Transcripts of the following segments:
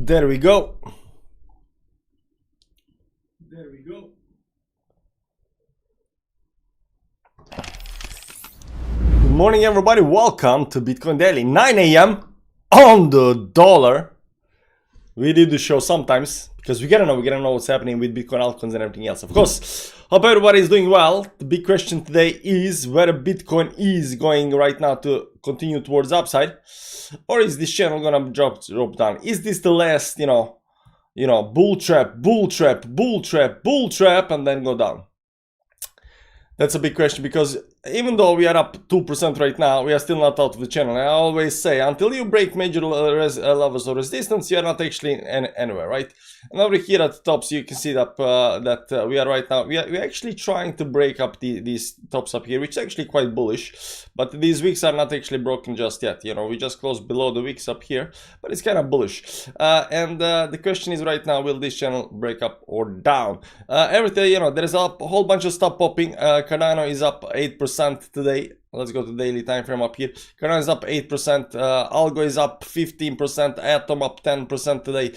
There we go. Good morning, everybody. Welcome to Bitcoin Daily. 9 a.m. on the dollar. We do the show sometimes because we gotta know what's happening with Bitcoin altcoins and everything else. Of course, hope everybody is doing well. The big question today is whether Bitcoin is going right now to continue towards upside, or is this channel gonna drop down? Is this the last, bull trap, and then go down? That's a big question, because even though we are up 2% right now, we are still not out of the channel. And I always say, until you break major levels of resistance, you are not actually anywhere, right? And over here at the top, so you can see that we are right now, we are actually trying to break up these tops up here, which is actually quite bullish. But these wicks are not actually broken just yet. We just closed below the wicks up here, but it's kind of bullish. And the question is right now, will this channel break up or down? Everything, there's a whole bunch of stuff popping. Cardano is up 8% today. Let's go to daily time frame up here. Cardano is up 8%. Algo is up 15%. Atom up 10% today.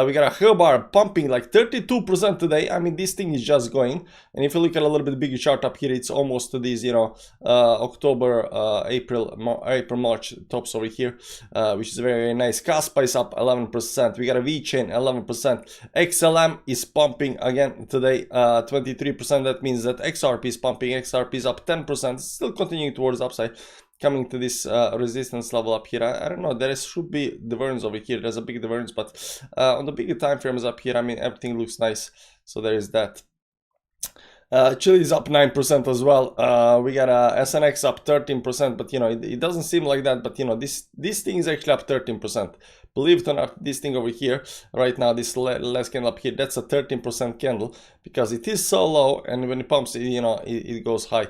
We got a Hubar pumping like 32% today. I mean, this thing is just going. And if you look at a little bit bigger chart up here, it's almost to these, October, April, March tops over here, which is very, very nice. Kaspa is up 11%. We got a VeChain 11%. XLM is pumping again today, 23%. That means that XRP is pumping. XRP is up 10%. Still continuing towards upside, coming to this resistance level up here. I don't know, there should be divergence over here. There's a big divergence, but on the bigger time frames up here, I mean, everything looks nice. So there is that. Chile is up 9% as well. We got SNX up 13%, but it doesn't seem like that. But this thing is actually up 13%. Believe it or not, this thing over here right now, this last candle up here, that's a 13% candle, because it is so low, and when it pumps, it goes high.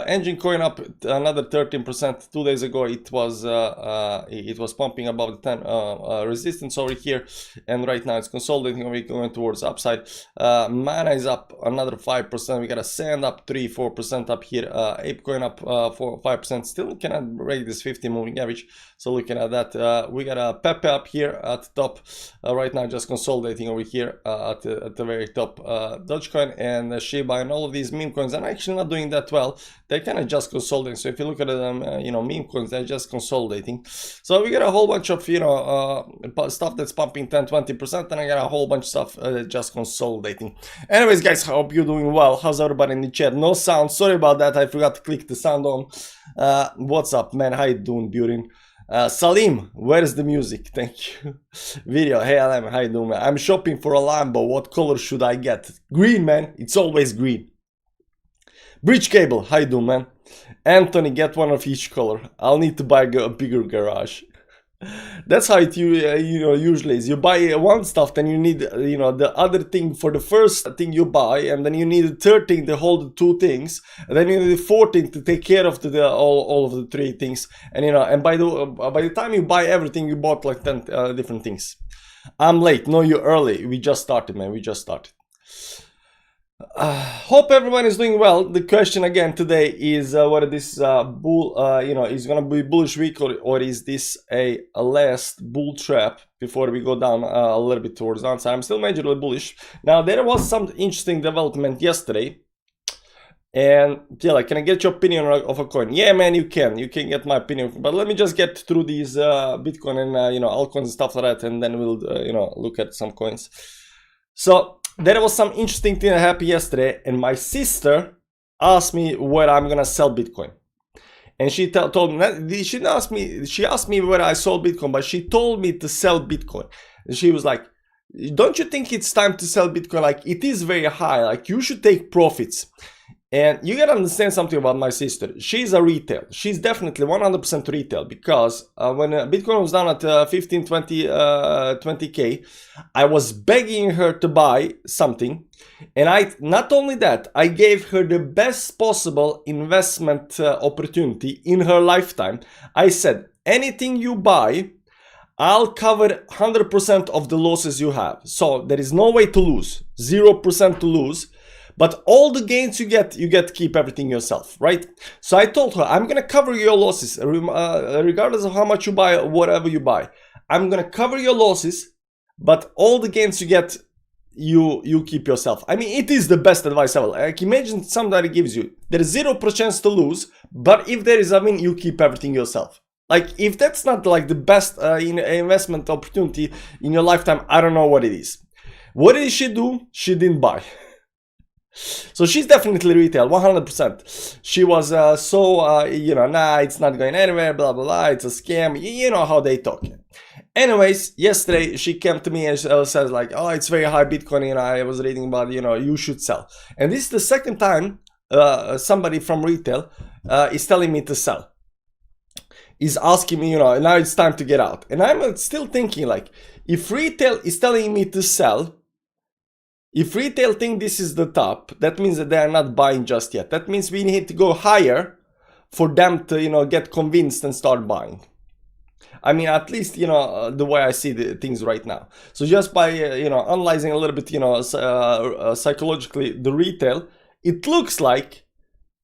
Engine coin up another 13%. 2 days ago it was pumping above the 10 resistance over here, and right now it's consolidating. We're going towards upside. Mana is up another 5%. We got a Sand up 3-4% up here. ApeCoin up 5%. Still cannot break this 50 moving average. So looking at that, we got a Pepe up here at the top, right now just consolidating over here at the very top. Dogecoin and Shiba and all of these meme coins are actually not doing that well. They're kind of just consolidating. So if you look at them, meme coins, they're just consolidating. So we got a whole bunch of stuff that's pumping 10-20%, and I got a whole bunch of stuff just consolidating. Anyways, guys, hope you're doing well. How's everybody in the chat? No sound, sorry about that. I forgot to click the sound on. What's up, man? How you doing, beauty? Salim, where's the music? Thank you. Video, hey Alam, how you doing, man? I'm shopping for a Lambo. What color should I get? Green, man. It's always green. Bridge Cable, how you doing, man? Anthony, get one of each color. I'll need to buy a bigger garage. That's how it usually is. You buy one stuff, then you need the other thing for the first thing you buy, and then you need the third thing to hold the two things, and then you need the fourth thing to take care of all of the three things. And by the time you buy everything, you bought like 10 different things. I'm late. No, you're early. We just started, man. We just started. Hope everyone is doing well. The question again today is whether this bull is gonna be bullish week, or is this a last bull trap before we go down a little bit towards downside. I'm still majorly bullish. Now there was some interesting development yesterday, and yeah, can I get your opinion of a coin? Yeah, man, you can get my opinion, but let me just get through these Bitcoin and altcoins and stuff like that, and then we'll look at some coins. So there was some interesting thing that happened yesterday, and my sister asked me where I'm gonna sell Bitcoin. And she told me, she asked me where I sold Bitcoin, but she told me to sell Bitcoin. And she was like, don't you think it's time to sell Bitcoin? Like, it is very high, like you should take profits. And you gotta understand something about my sister. She's a retail. She's definitely 100% retail, because when Bitcoin was down at 15, 20K, I was begging her to buy something. And not only that, I gave her the best possible investment opportunity in her lifetime. I said, anything you buy, I'll cover 100% of the losses you have. So there is no way to lose, 0% to lose. But all the gains you get to keep everything yourself, right? So I told her, I'm gonna cover your losses, regardless of how much you buy, whatever you buy. I'm gonna cover your losses. but all the gains you get, you keep yourself. I mean, it is the best advice ever. Like, imagine somebody gives you, there is 0% chance to lose, but if there is a win, you keep everything yourself. Like, if that's not like the best investment opportunity in your lifetime, I don't know what it is. What did she do? She didn't buy. So she's definitely retail, 100%. She was you know, nah, it's not going anywhere, blah, blah, blah, it's a scam. You know how they talk. Anyways, yesterday she came to me and says like, oh, it's very high Bitcoin, and I was reading about, you know, you should sell. And this is the second time somebody from retail is telling me to sell. Is asking me, you know, now it's time to get out. And I'm still thinking like, if retail is telling me to sell, if retail think this is the top, that means that they are not buying just yet. That means we need to go higher for them to, you know, get convinced and start buying. I mean, at least, you know, the way I see the things right now. So just by, you know, analyzing a little bit, you know, psychologically the retail, it looks like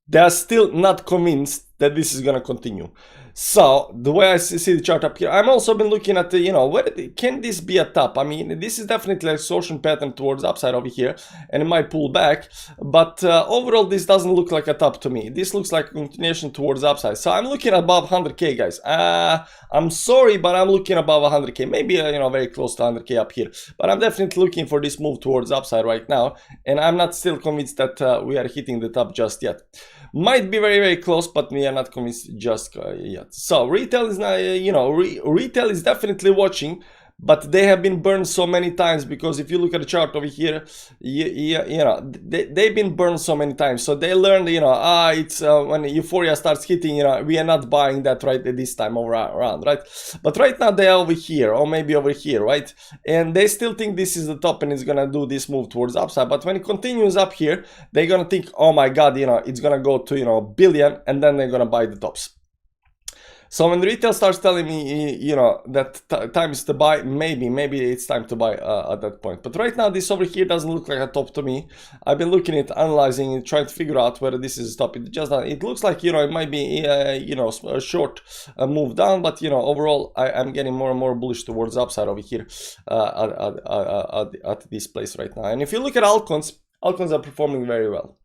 they are still not convinced that this is going to continue. So the way I see the chart up here, I'm also been looking at the, you know, can this be a top? I mean, this is definitely a extortion pattern towards upside over here, and it might pull back, but overall this doesn't look like a top to me. This looks like a continuation towards upside. So I'm looking above 100k, guys. I'm sorry, but I'm looking above 100k, maybe you know, very close to 100k up here, but I'm definitely looking for this move towards upside right now, and I'm not still convinced that we are hitting the top just yet. Might be very, very close, but we are not convinced just yet. So retail is not, you know, retail is definitely watching, but they have been burned so many times, because if you look at the chart over here, you know, they've been burned so many times. So they learned, you know, it's when euphoria starts hitting, you know, we are not buying that right at this time around, right? But right now they are over here, or maybe over here, right? And they still think this is the top and it's gonna do this move towards upside. But when it continues up here, they're gonna think, oh my god, you know, it's gonna go to, you know, billion, and then they're gonna buy the tops. So when the retail starts telling me, you know, that time is to buy, maybe it's time to buy at that point. But right now, this over here doesn't look like a top to me. I've been looking at, analyzing it, trying to figure out whether this is a top. It looks like, you know, it might be, you know, a short move down, but, you know, overall, I'm getting more and more bullish towards upside over here at this place right now. And if you look at altcoins are performing very well.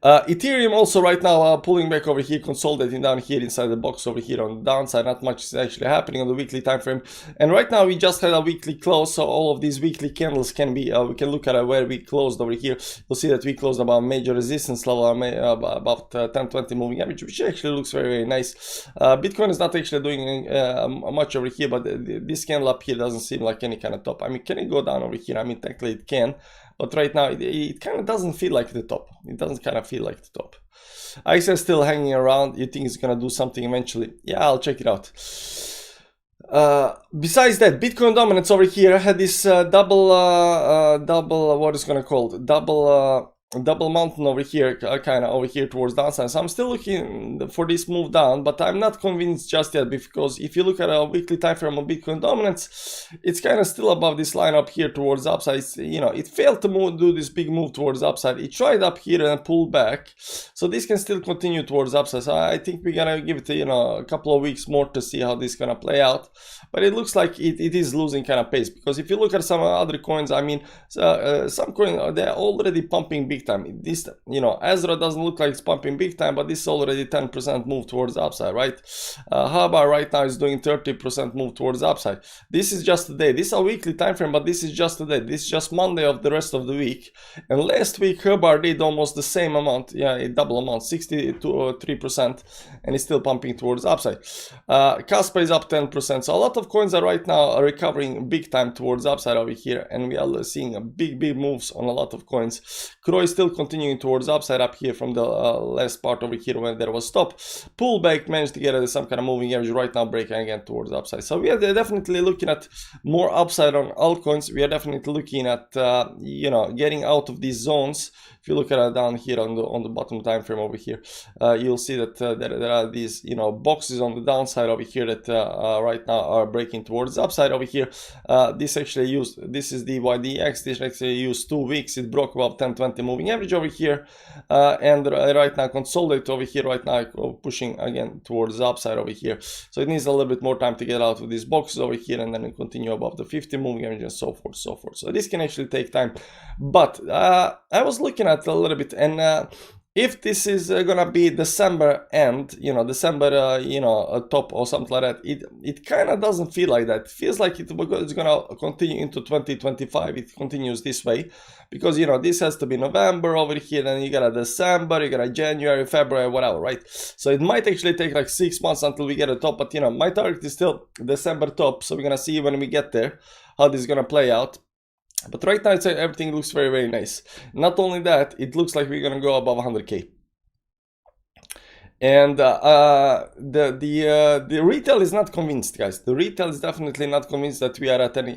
Ethereum also right now pulling back over here, consolidating down here inside the box over here on the downside. Not much is actually happening on the weekly time frame, and right now we just had a weekly close, so all of these weekly candles can be we can look at where we closed over here. You'll see that we closed about major resistance level, about 10-20 moving average, which actually looks very, very nice. Bitcoin is not actually doing much over here, but this candle up here doesn't seem like any kind of top. I mean, can it go down over here? I mean, technically it can, but right now it kind of doesn't feel like the top. It doesn't kind of feel like the top. IXS still hanging around. You think it's gonna do something eventually? Yeah, I'll check it out. Besides that, Bitcoin dominance over here had this double what is gonna called double mountain over here, kind of over here towards downside. So I'm still looking for this move down, but I'm not convinced just yet, because if you look at a weekly time frame on Bitcoin dominance, it's kind of still above this line up here towards upside. It's, you know, it failed to do this big move towards upside. It tried up here and pulled back, so this can still continue towards upside. So I think we're gonna give it, you know, a couple of weeks more to see how this is gonna play out. But it looks like it is losing kind of pace, because if you look at some other coins, I mean, some coins, they're already pumping big time. This, you know, Ezra doesn't look like it's pumping big time, but this is already 10% move towards the upside, right? Habar right now is doing 30% move towards the upside. This is just today. This is a weekly time frame, but this is just today. This is just Monday of the rest of the week. And last week Habar did almost the same amount, yeah, a double amount, 63%, and it's still pumping towards the upside. Caspa is up 10%. So a lot of coins are right now recovering big time towards the upside over here, and we are seeing a big moves on a lot of coins. Croy is still continuing towards upside up here from the last part over here when there was stop. Pullback managed to get some kind of moving average, right now breaking again towards upside. So we are definitely looking at more upside on altcoins. We are definitely looking at you know, getting out of these zones. If you look at it down here on the bottom time frame over here, you'll see that there are these, you know, boxes on the downside over here that right now are breaking towards the upside over here. This actually used, this is the YDX, this actually used 2 weeks. It broke about 10-20 moving moving average over here, and right now consolidate over here right now, pushing again towards the upside over here. So it needs a little bit more time to get out of these boxes over here, and then continue above the 50 moving average and so forth, so forth. So this can actually take time, but I was looking at a little bit, and if this is gonna be December end, you know, December, you know, a top or something like that, it kind of doesn't feel like that. It feels like it's gonna continue into 2025. It continues this way because, you know, this has to be November over here, then you got a December, you got a January, February, whatever, right? So it might actually take like 6 months until we get a top, but, you know, my target is still December top, so we're gonna see when we get there how this is gonna play out. But right now, everything looks very, very nice. Not only that, it looks like we're gonna go above 100K. And the retail is not convinced, guys. The retail is definitely not convinced that we are at any,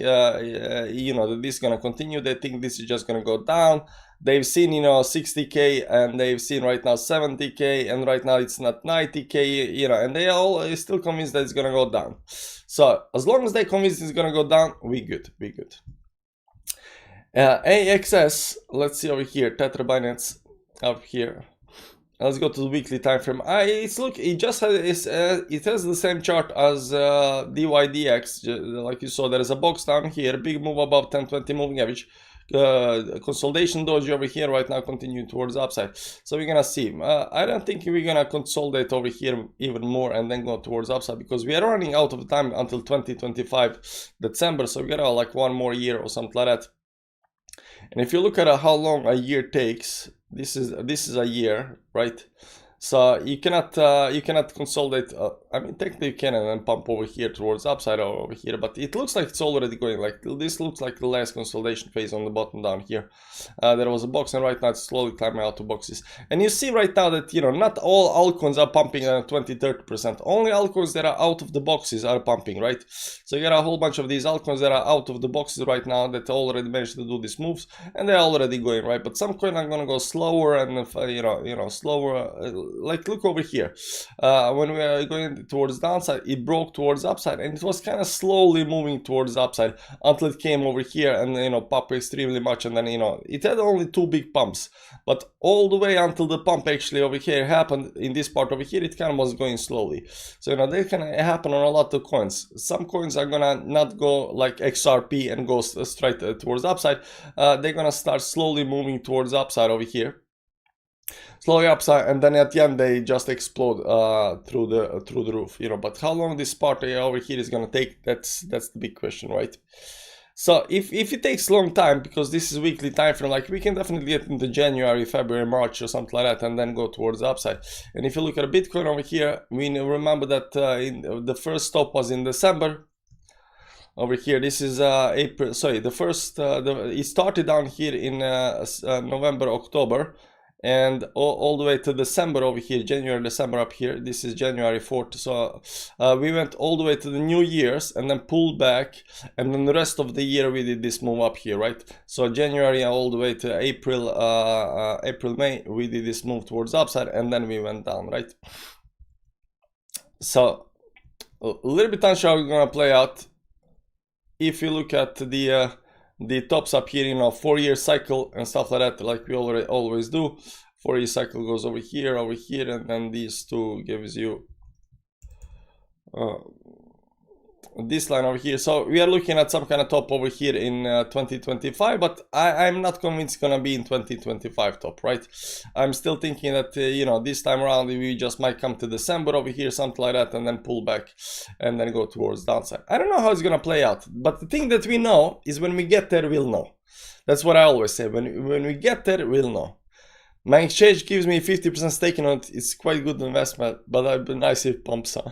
you know, that this is gonna continue. They think this is just gonna go down. They've seen, you know, 60K, and they've seen right now 70K, and right now it's not 90K, you know, and they all are still convinced that it's gonna go down. So as long as they're convinced it's gonna go down, we good, we good. AXS, let's see over here, Tether Binance up here. Let's go to the weekly time frame. It just has it has the same chart as DYDX. Like you saw, there is a box down here, big move above 1020 moving average. Consolidation doji over here right now, continuing towards the upside. So we're gonna see. I don't think we're gonna consolidate over here even more and then go towards upside, because we are running out of time until 2025 December. So we got like 1 more year or something like that. And if you look at how long a year takes, this is a year, right? So you cannot consolidate. I mean, technically you can and then pump over here towards upside or over here, but it looks like it's already going. Like this looks like the last consolidation phase on the bottom down here. There was a box, and right now it's slowly climbing out to boxes. And you see right now that, you know, not all altcoins are pumping 20-30%. Only altcoins that are out of the boxes are pumping, right? So you got a whole bunch of these altcoins that are out of the boxes right now that already managed to do these moves, and they're already going, right? But some coins are gonna go slower, and you know, slower. Like look over here, when we are going towards downside, it broke towards upside, and it was kind of slowly moving towards upside until it came over here and, you know, popped extremely much, and then, you know, it had only 2 big pumps, but all the way until the pump actually over here happened in this part over here, it kind of was going slowly. So, you know, that can happen on a lot of coins. Some coins are gonna not go like XRP and go straight towards upside. They're gonna start slowly moving towards upside over here, slowly upside, and then at the end they just explode through the roof, you know. But how long this part over here is gonna take, that's the big question, right? So if it takes a long time, because this is weekly time frame, like we can definitely get into January, February, March or something like that, and then go towards the upside. And if you look at a Bitcoin over here, we remember that the first stop was in December. Over here, this is April. Sorry, the first it started down here in November, October, and all the way to December over here, January, December up here. This is January 4th. So we went all the way to the New Year's and then pulled back, and then the rest of the year we did this move up here, right? So January all the way to April, May, we did this move towards upside, and then we went down, right? So a little bit unsure how it's gonna play out. If you look at the tops up here, you know, 4-year cycle and stuff like that, like we always do. 4-year cycle goes over here, and then these two gives you this line over here. So we are looking at some kind of top over here in 2025, but I'm not convinced it's gonna be in 2025 top, right? I'm still thinking that you know, this time around we just might come to December over here, something like that, and then pull back and then go towards downside. I don't know how it's gonna play out, but the thing that we know is when we get there, we'll know. That's what I always say. When we get there, we'll know. My exchange gives me 50% stake on it. It's quite good investment, but I'd be nice if it pumps on.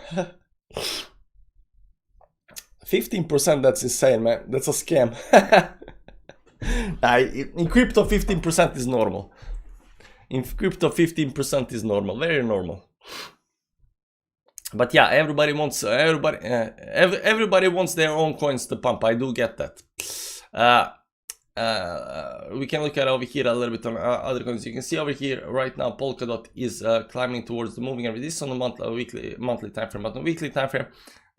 15%, that's insane, man. That's a scam. In crypto, 15% is normal. In crypto, 15% is normal, very normal. But yeah, everybody wants everybody wants their own coins to pump. I do get that. We can look at over here a little bit on other coins. You can see over here right now Polkadot is climbing towards the moving average. This is on the monthly time frame, but on weekly time frame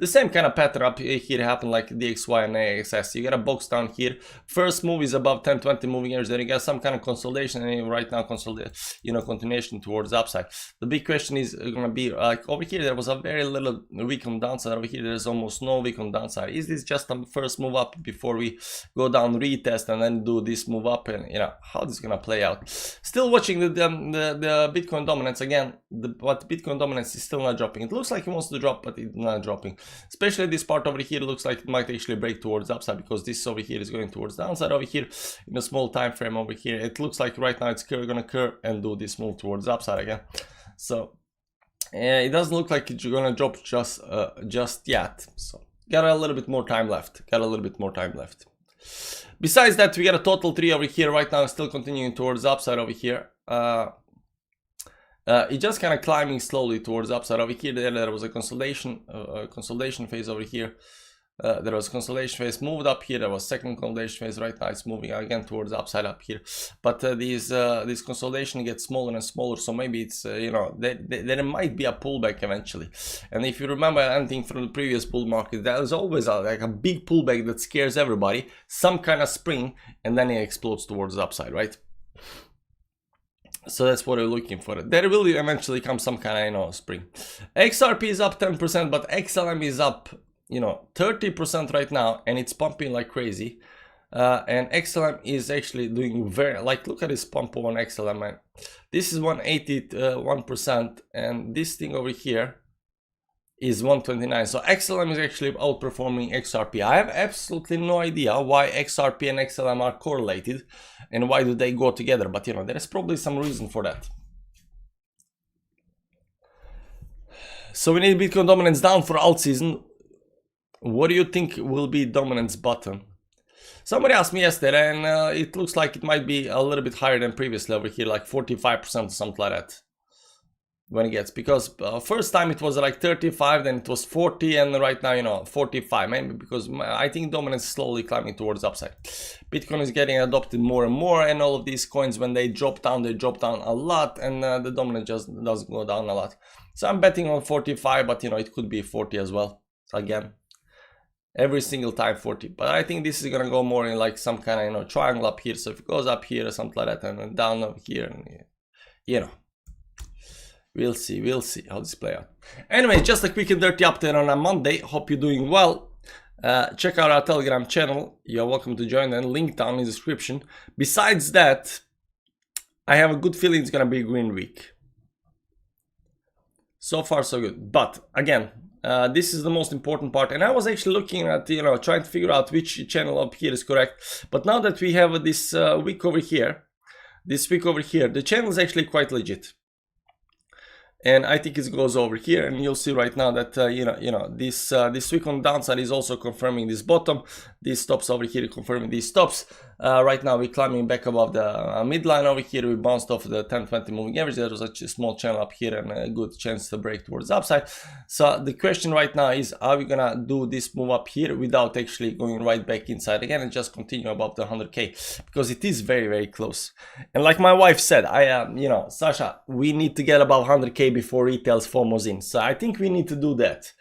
the same kind of pattern up here happened like DXY and AXS. You get a box down here. First move is above 10-20 moving average. Then you get some kind of consolidation, and right now continuation towards the upside. The big question is going to be like over here. There was a very little weak on downside. Over here, there's almost no weak on downside. Is this just a first move up before we go down, retest, and then do this move up? And how this is going to play out? Still watching the Bitcoin dominance again. But Bitcoin dominance is still not dropping. It looks like it wants to drop, but it's not dropping. Especially this part over here looks like it might actually break towards upside, because this over here is going towards downside. Over here in a small time frame over here, it looks like right now it's gonna curve and do this move towards upside again. So it doesn't look like it's gonna drop just yet. So got a little bit more time left. Besides that, we got a total 3 over here right now, still continuing towards upside over here. It's just kind of climbing slowly towards upside over here. There was a consolidation phase over here. There was a consolidation phase, moved up here. There was second consolidation phase. Right now it's moving again towards upside up here. But this consolidation gets smaller and smaller. So maybe it's there might be a pullback eventually. And if you remember anything from the previous bull market, there's always like a big pullback that scares everybody, some kind of spring, and then it explodes towards the upside, right? So that's what we're looking for. There will eventually come some kind of spring. XRP is up 10%, but XLM is up 30% right now, and it's pumping like crazy. And XLM is actually doing very, like, look at this pump on XLM, man. This is 181%, and this thing over here is 129. So XLM is actually outperforming XRP. I have absolutely no idea why XRP and XLM are correlated and why do they go together, but there is probably some reason for that. So we need Bitcoin dominance down for alt season. What do you think will be dominance bottom? Somebody asked me yesterday, and it looks like it might be a little bit higher than previously over here, like 45% or something like that. When it gets, because first time it was like 35, then it was 40, and right now 45, maybe because I think dominance is slowly climbing towards upside. Bitcoin is getting adopted more and more, and all of these coins, when they drop down a lot, and the dominance just doesn't go down a lot. So I'm betting on 45, but it could be 40 as well. So again, every single time 40, but I think this is gonna go more in like some kind of triangle up here. So if it goes up here or something like that, and then down over here, and we'll see how this play out. Anyway, just a quick and dirty update on a Monday. Hope you're doing well. Check out our Telegram channel. You're welcome to join, and link down in the description. Besides that, I have a good feeling it's gonna be a green week. So far so good, but again, this is the most important part, and I was actually looking at trying to figure out which channel up here is correct. But now that we have this week over here, the channel is actually quite legit. And I think it goes over here, and you'll see right now that this week on downside is also confirming this bottom. These stops over here confirming these stops. Right now we're climbing back above the midline over here. We bounced off the 10-20 moving average. There was a small channel up here and a good chance to break towards the upside. So the question right now is, are we gonna do this move up here without actually going right back inside again and just continue above the 100k? Because it is very, very close. And like my wife said, Sasha, we need to get above 100k before retail's FOMO's in. So I think we need to do that.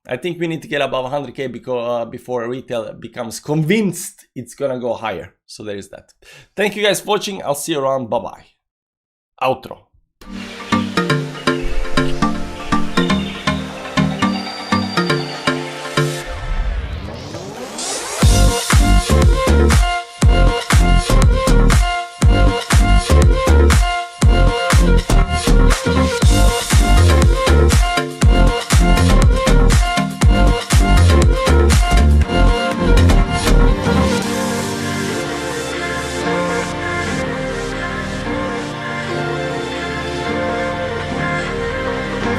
I think we need to get above 100k before retail becomes convinced it's gonna go higher. So there is that. Thank you guys for watching. I'll see you around. Bye bye. Outro.